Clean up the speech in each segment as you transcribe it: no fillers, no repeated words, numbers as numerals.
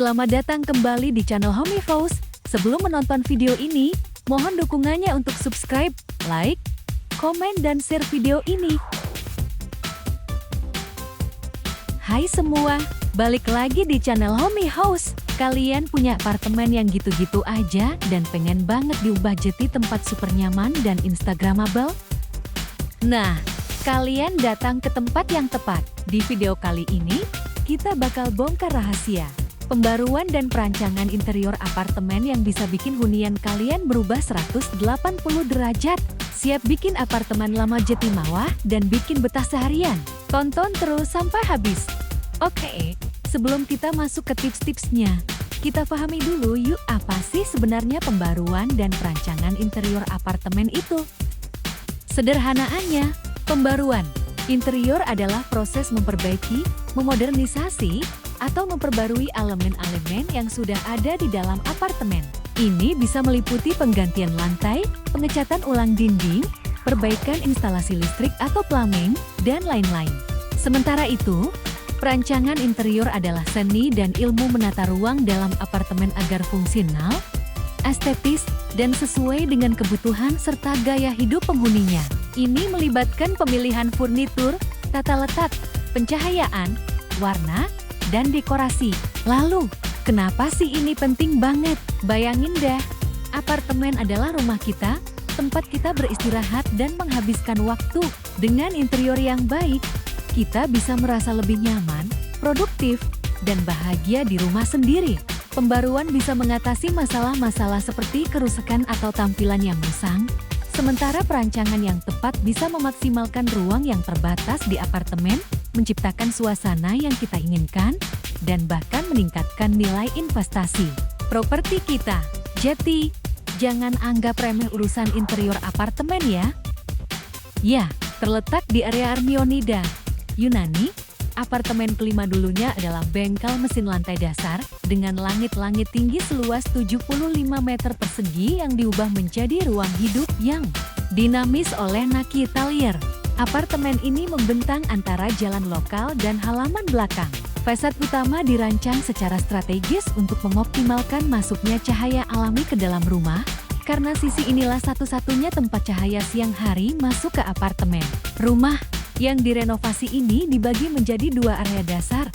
Selamat datang kembali di channel Homey House. Sebelum menonton video ini, mohon dukungannya untuk subscribe, like, komen, dan share video ini. Hai semua, balik lagi di channel Homey House. Kalian punya apartemen yang gitu-gitu aja dan pengen banget diubah jadi tempat super nyaman dan instagramable? Nah, kalian datang ke tempat yang tepat. Di video kali ini, kita bakal bongkar rahasia pembaruan dan perancangan interior apartemen yang bisa bikin hunian kalian berubah 180 derajat. Siap bikin apartemen lama jadi mewah dan bikin betah seharian? Tonton terus sampai habis. Oke, sebelum kita masuk ke tips-tipsnya, kita pahami dulu yuk apa sih sebenarnya pembaruan dan perancangan interior apartemen itu. Sederhanaannya, pembaruan interior adalah proses memperbaiki, memodernisasi, atau memperbarui elemen-elemen yang sudah ada di dalam apartemen. Ini bisa meliputi penggantian lantai, pengecatan ulang dinding, perbaikan instalasi listrik atau plumbing, dan lain-lain. Sementara itu, perancangan interior adalah seni dan ilmu menata ruang dalam apartemen agar fungsional, estetis, dan sesuai dengan kebutuhan serta gaya hidup penghuninya. Ini melibatkan pemilihan furnitur, tata letak, pencahayaan, warna, dan dekorasi. Lalu, kenapa sih ini penting banget? Bayangin dah, apartemen adalah rumah kita, tempat kita beristirahat dan menghabiskan waktu. Dengan interior yang baik, kita bisa merasa lebih nyaman, produktif, dan bahagia di rumah sendiri. Pembaruan bisa mengatasi masalah-masalah seperti kerusakan atau tampilan yang musang, sementara perancangan yang tepat bisa memaksimalkan ruang yang terbatas di apartemen, menciptakan suasana yang kita inginkan, dan bahkan meningkatkan nilai investasi properti kita. Jadi, jangan anggap remeh urusan interior apartemen ya. Ya, terletak di area Armionida, Yunani, apartemen kelima dulunya adalah bengkel mesin lantai dasar dengan langit-langit tinggi seluas 75 meter persegi yang diubah menjadi ruang hidup yang dinamis oleh Naki Talier. Apartemen ini membentang antara jalan lokal dan halaman belakang. Fasad utama dirancang secara strategis untuk mengoptimalkan masuknya cahaya alami ke dalam rumah, karena sisi inilah satu-satunya tempat cahaya siang hari masuk ke apartemen. Rumah yang direnovasi ini dibagi menjadi dua area dasar,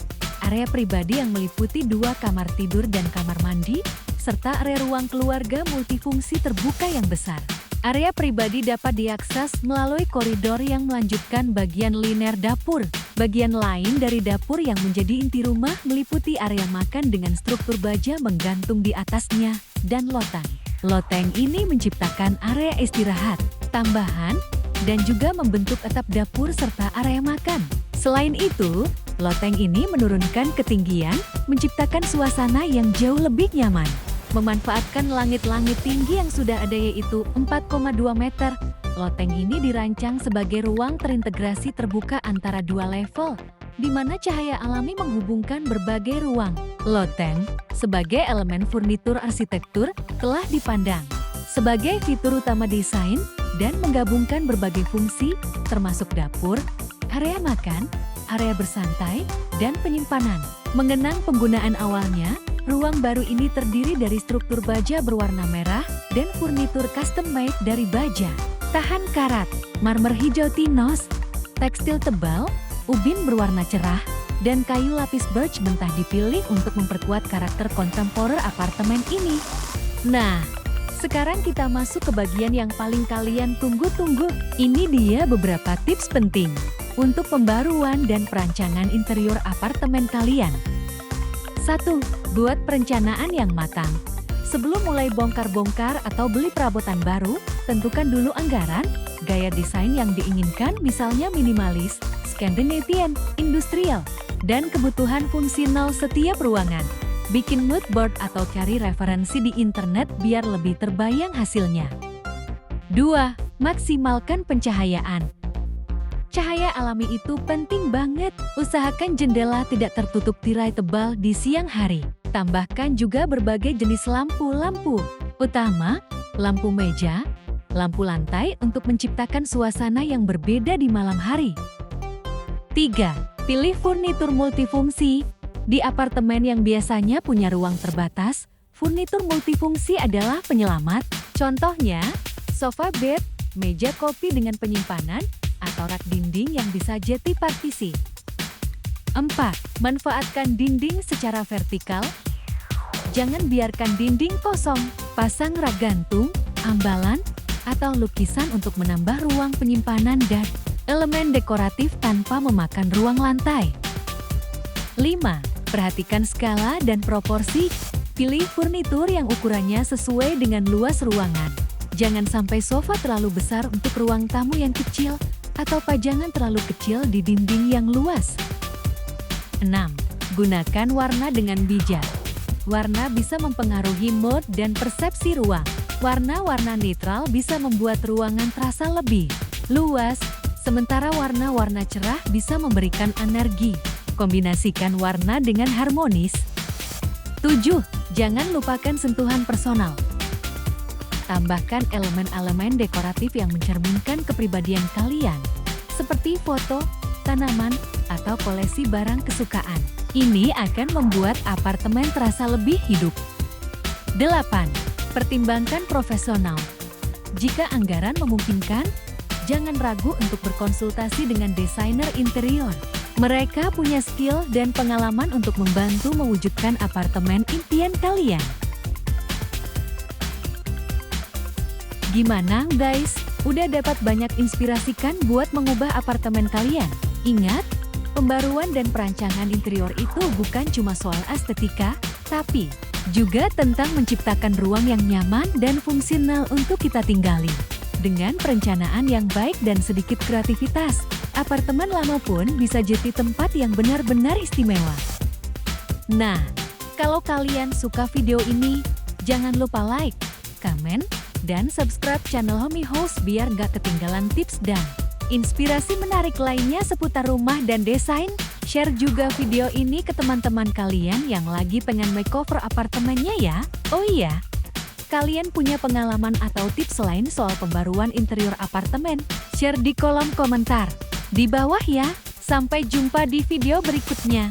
area pribadi yang meliputi 2 kamar tidur dan kamar mandi, serta area ruang keluarga multifungsi terbuka yang besar. Area pribadi dapat diakses melalui koridor yang melanjutkan bagian liner dapur. Bagian lain dari dapur yang menjadi inti rumah meliputi area makan dengan struktur baja menggantung di atasnya, dan loteng. Loteng ini menciptakan area istirahat, tambahan, dan juga membentuk atap dapur serta area makan. Selain itu, loteng ini menurunkan ketinggian, menciptakan suasana yang jauh lebih nyaman. Memanfaatkan langit-langit tinggi yang sudah ada yaitu 4,2 meter, loteng ini dirancang sebagai ruang terintegrasi terbuka antara 2 level, di mana cahaya alami menghubungkan berbagai ruang. Loteng, sebagai elemen furnitur arsitektur, telah dipandang sebagai fitur utama desain dan menggabungkan berbagai fungsi, termasuk dapur, area makan, area bersantai, dan penyimpanan. Mengenang penggunaan awalnya, ruang baru ini terdiri dari struktur baja berwarna merah dan furnitur custom-made dari baja tahan karat, marmer hijau tinos, tekstil tebal, ubin berwarna cerah, dan kayu lapis birch mentah dipilih untuk memperkuat karakter kontemporer apartemen ini. Nah, sekarang kita masuk ke bagian yang paling kalian tunggu-tunggu. Ini dia beberapa tips penting untuk pembaruan dan perancangan interior apartemen kalian. 1. Buat perencanaan yang matang. Sebelum mulai bongkar-bongkar atau beli perabotan baru, tentukan dulu anggaran, gaya desain yang diinginkan misalnya minimalis, Scandinavian, industrial, dan kebutuhan fungsional setiap ruangan. Bikin mood board atau cari referensi di internet biar lebih terbayang hasilnya. 2. Maksimalkan pencahayaan. Cahaya alami itu penting banget. Usahakan jendela tidak tertutup tirai tebal di siang hari. Tambahkan juga berbagai jenis lampu-lampu utama, lampu meja, lampu lantai untuk menciptakan suasana yang berbeda di malam hari. 3. Pilih furnitur multifungsi. Di apartemen yang biasanya punya ruang terbatas, furnitur multifungsi adalah penyelamat. Contohnya, sofa bed, meja kopi dengan penyimpanan, atau rak dinding yang bisa jadi partisi. 4. Manfaatkan dinding secara vertikal. Jangan biarkan dinding kosong, pasang rak gantung, ambalan, atau lukisan untuk menambah ruang penyimpanan dan elemen dekoratif tanpa memakan ruang lantai. 5. Perhatikan skala dan proporsi. Pilih furnitur yang ukurannya sesuai dengan luas ruangan. Jangan sampai sofa terlalu besar untuk ruang tamu yang kecil, atau pajangan terlalu kecil di dinding yang luas. 6. Gunakan warna dengan bijak. Warna bisa mempengaruhi mood dan persepsi ruang. Warna-warna netral bisa membuat ruangan terasa lebih luas, sementara warna-warna cerah bisa memberikan energi. Kombinasikan warna dengan harmonis. 7. Jangan lupakan sentuhan personal. Tambahkan elemen-elemen dekoratif yang mencerminkan kepribadian kalian, seperti foto, tanaman, atau koleksi barang kesukaan. Ini akan membuat apartemen terasa lebih hidup. 8. Pertimbangkan profesional. Jika anggaran memungkinkan, jangan ragu untuk berkonsultasi dengan desainer interior. Mereka punya skill dan pengalaman untuk membantu mewujudkan apartemen impian kalian. Gimana guys? Udah dapat banyak inspirasi kan buat mengubah apartemen kalian? Ingat, pembaruan dan perancangan interior itu bukan cuma soal estetika, tapi juga tentang menciptakan ruang yang nyaman dan fungsional untuk kita tinggali. Dengan perencanaan yang baik dan sedikit kreativitas, apartemen lama pun bisa jadi tempat yang benar-benar istimewa. Nah, kalau kalian suka video ini, jangan lupa like, komen, dan subscribe channel Homey House biar gak ketinggalan tips dan inspirasi menarik lainnya seputar rumah dan desain. Share juga video ini ke teman-teman kalian yang lagi pengen makeover apartemennya ya. Oh iya, kalian punya pengalaman atau tips lain soal pembaruan interior apartemen? Share di kolom komentar di bawah ya. Sampai jumpa di video berikutnya.